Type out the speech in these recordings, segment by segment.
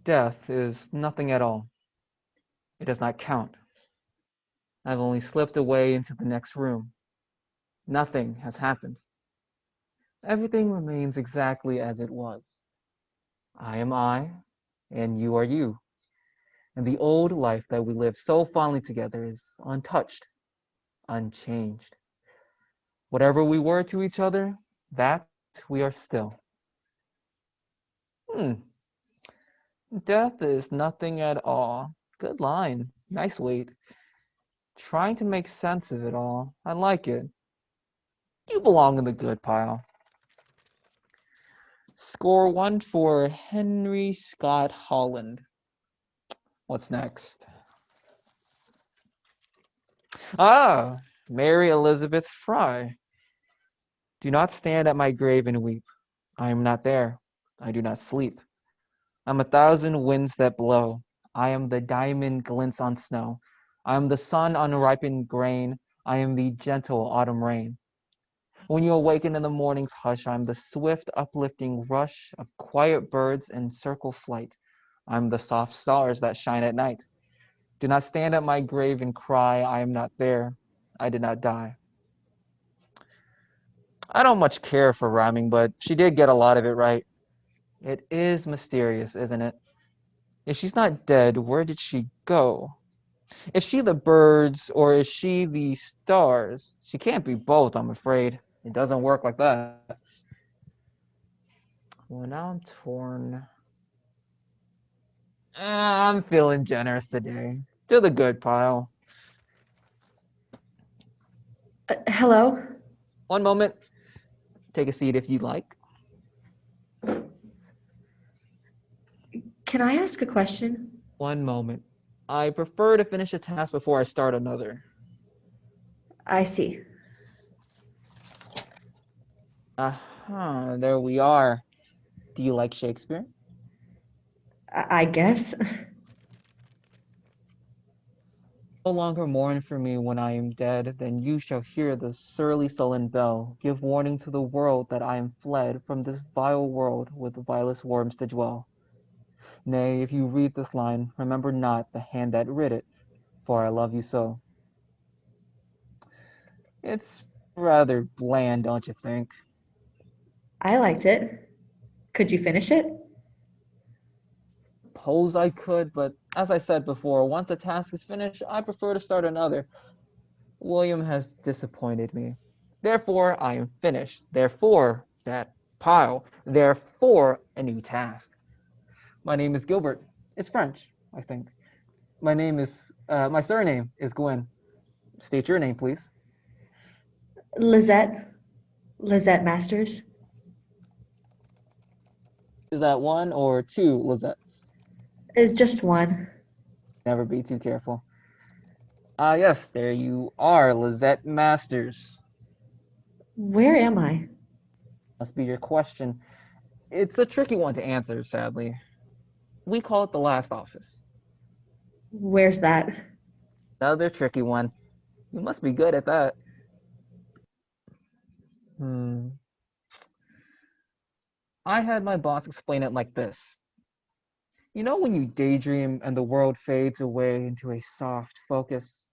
Death is nothing at all. It does not count. I've only slipped away into the next room. Nothing has happened. Everything remains exactly as it was. I am I, and you are you. And the old life that we lived so fondly together is untouched, unchanged. Whatever we were to each other, that we are still. Hmm. Death is nothing at all. Good line. Nice weight. Trying to make sense of it all. I like it. You belong in the good pile. Score one for Henry Scott Holland. What's next? Ah, Mary Elizabeth Fry. Do not stand at my grave and weep. I am not there. I do not sleep. I'm a thousand winds that blow. I am the diamond glints on snow. I am the sun on ripened grain. I am the gentle autumn rain. When you awaken in the morning's hush, I'm the swift uplifting rush of quiet birds in circle flight. I'm the soft stars that shine at night. Do not stand at my grave and cry, I am not there. I did not die. I don't much care for rhyming, but she did get a lot of it right. It is mysterious, isn't it? If she's not dead, where did she go? Is she the birds or is she the stars? She can't be both, I'm afraid. It doesn't work like that. Well, now I'm torn. I'm feeling generous today. To the good pile. Hello? One moment. Take a seat if you'd like. Can I ask a question? One moment. I prefer to finish a task before I start another. I see. Aha, there we are. Do you like Shakespeare? I guess. No longer mourn for me when I am dead, then you shall hear the surly sullen bell give warning to the world that I am fled from this vile world with vilest worms to dwell. Nay, if you read this line, remember not the hand that writ it, for I love you so. It's rather bland, don't you think? I liked it. Could you finish it? Suppose I could, but as I said before, once a task is finished, I prefer to start another. William has disappointed me. Therefore, I am finished. Therefore, that pile. Therefore, a new task. My name is Gilbert. It's French, I think. My surname is Gwyn. State your name, please. Lizette. Lizette Masters. Is that one or two Lizettes? It's just one. Never be too careful. Ah, yes, there you are, Lizette Masters. Where am I? Must be your question. It's a tricky one to answer, sadly. We call it the last office. Where's that? Another tricky one. You must be good at that. Hmm. I had my boss explain it like this. You know when you daydream and the world fades away into a soft focus?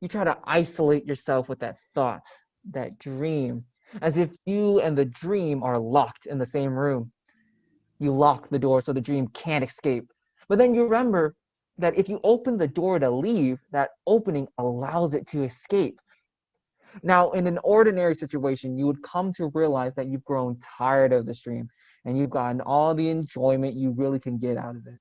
You try to isolate yourself with that thought, that dream, as if you and the dream are locked in the same room. You lock the door so the dream can't escape. But then you remember that if you open the door to leave, that opening allows it to escape. Now, in an ordinary situation, you would come to realize that you've grown tired of this dream and you've gotten all the enjoyment you really can get out of it.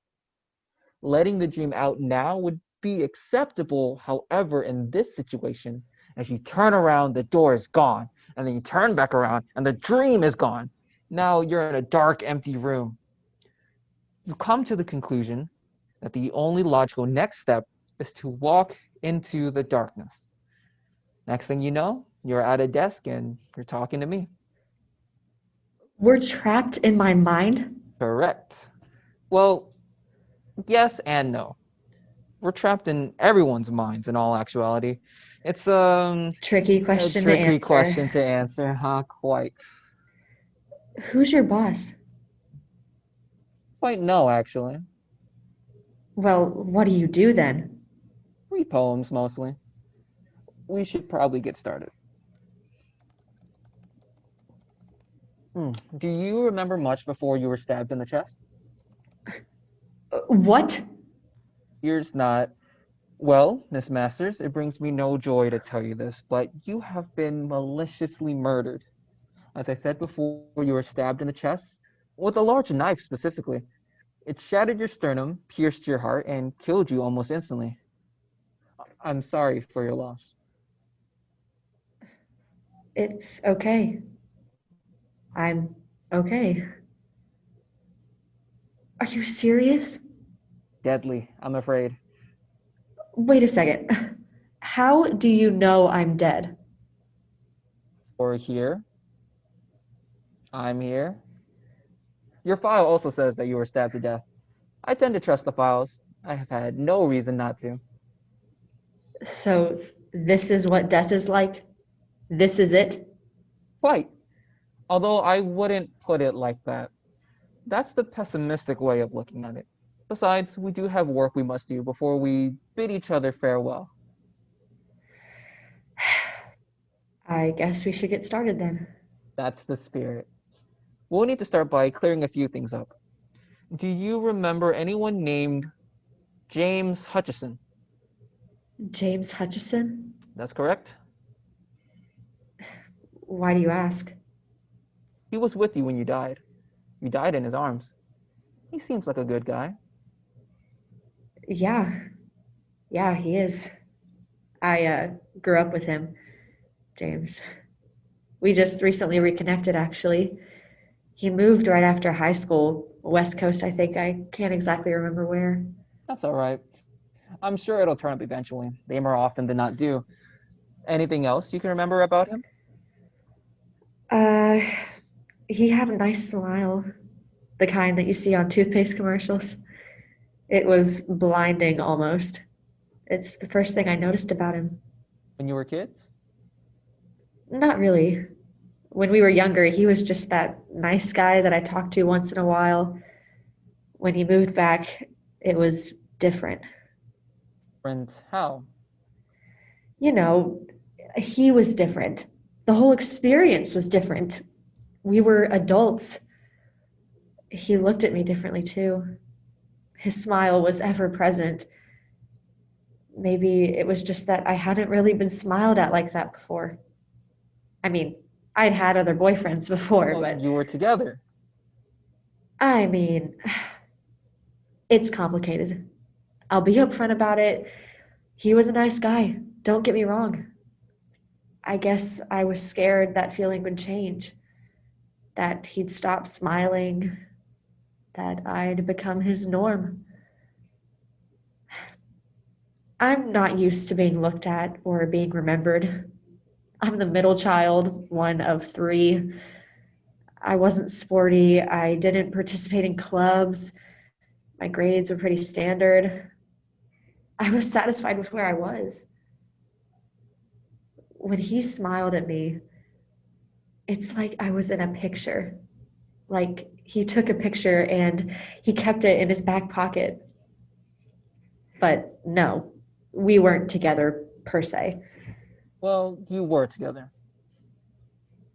Letting the dream out now would be acceptable. However, in this situation, as you turn around, the door is gone. And then you turn back around and the dream is gone. Now you're in a dark, empty room. You come to the conclusion that the only logical next step is to walk into the darkness. Next thing you know, you're at a desk and you're talking to me. We're trapped in my mind? Correct. Well, yes and no. We're trapped in everyone's minds in all actuality. It's Tricky a question to tricky answer. question to answer, huh? Who's your boss? Quite no, actually. Well, what do you do then? Read poems mostly. We should probably get started. Do you remember much before you were stabbed in the chest? What? Here's not. Well, Miss Masters, it brings me no joy to tell you this, but you have been maliciously murdered. As I said before, you were stabbed in the chest with a large knife specifically. It shattered your sternum, pierced your heart, and killed you almost instantly. I'm sorry for your loss. It's okay. I'm okay. Are you serious? Deadly, I'm afraid. Wait a second. How do you know I'm dead? Or here, I'm here. Your file also says that you were stabbed to death. I tend to trust the files. I have had no reason not to. So, this is what death is like? This is it? Quite. Although I wouldn't put it like that. That's the pessimistic way of looking at it. Besides, we do have work we must do before we bid each other farewell. I guess we should get started then. That's the spirit. We'll need to start by clearing a few things up. Do you remember anyone named James Hutchison? James Hutchison? That's correct. Why do you ask? He was with you when you died. You died in his arms. He seems like a good guy. Yeah, yeah, he is. I grew up with him, James. We just recently reconnected, actually. He moved right after high school, West Coast, I think. I can't exactly remember where. That's all right. I'm sure it'll turn up eventually. They more often than not do. Anything else you can remember about him? Uh, he had a nice smile, the kind that you see on toothpaste commercials. It was blinding almost. It's the first thing I noticed about him. When you were kids? Not really. When we were younger, he was just that nice guy that I talked to once in a while. When he moved back, it was different. And how? You know, he was different. The whole experience was different. We were adults. He looked at me differently too. His smile was ever present. Maybe it was just that I hadn't really been smiled at like that before. I mean, I'd had other boyfriends before, Well, but you were together. I mean, it's complicated. I'll be upfront about it. He was a nice guy. Don't get me wrong. I guess I was scared that feeling would change, that he'd stop smiling, that I'd become his norm. I'm not used to being looked at or being remembered. I'm the middle child, one of three. I wasn't sporty. I didn't participate in clubs. My grades were pretty standard. I was satisfied with where I was. When he smiled at me, it's like I was in a picture. Like he took a picture and he kept it in his back pocket. But no, we weren't together per se. Well, you were together.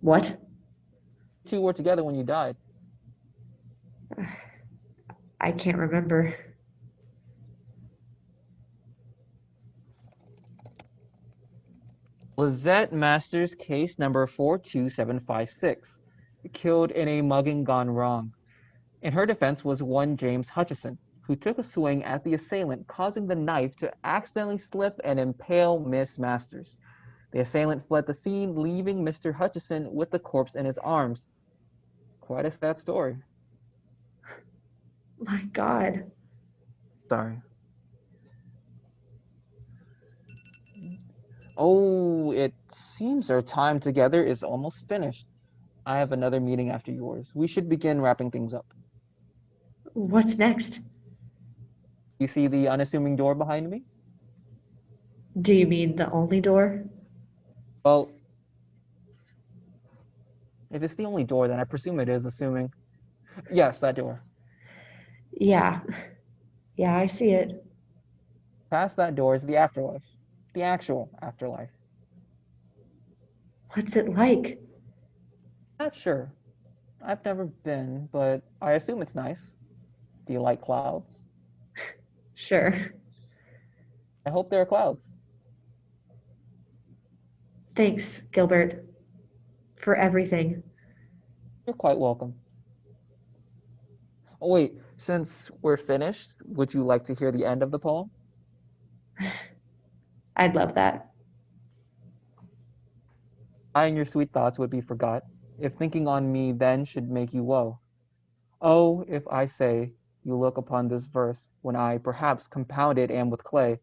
What? You two were together when you died. I can't remember. Lizette Masters case number 42756. Killed in a mugging gone wrong. In her defense was one James Hutchison, who took a swing at the assailant, causing the knife to accidentally slip and impale Miss Masters. The assailant fled the scene, leaving Mr. Hutchison with the corpse in his arms. Quite a sad story. My God. Sorry. Oh, it seems our time together is almost finished. I have another meeting after yours. We should begin wrapping things up. What's next? You see the unassuming door behind me? Do you mean the only door? Well, if it's the only door, then I presume it is, assuming. Yes, that door. Yeah, Yeah, I see it. Past that door is the afterlife, the actual afterlife. What's it like? Not sure. I've never been, but I assume it's nice. Do you like clouds? Sure. I hope there are clouds. Thanks, Gilbert, for everything. You're quite welcome. Oh, wait, since we're finished, would you like to hear the end of the poem? I'd love that. I and your sweet thoughts would be forgot, if thinking on me then should make you woe. Oh, if I say, you look upon this verse, when I, perhaps, compounded am with clay,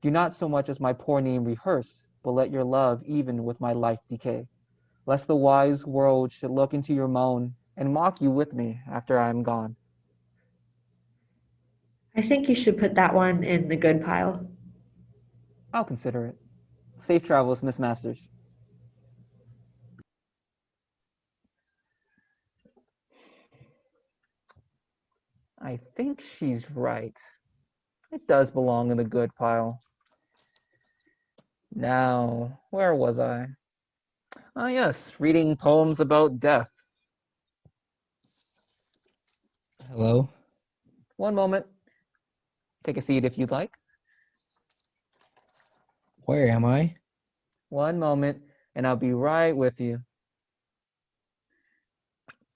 do not so much as my poor name rehearse, but let your love even with my life decay, lest the wise world should look into your moan, and mock you with me after I am gone. I think you should put that one in the good pile. I'll consider it. Safe travels, Miss Masters. I think she's right. It does belong in the good pile. Now, where was I? Ah, yes, reading poems about death. Hello? One moment. Take a seat if you'd like. Where am I? One moment, and I'll be right with you.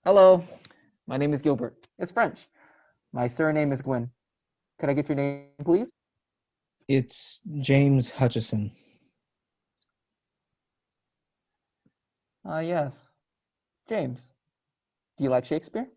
Hello, my name is Gilbert. It's French. My surname is Gwyn. Could I get your name, please? It's James Hutchison. Ah, yes. James. Do you like Shakespeare?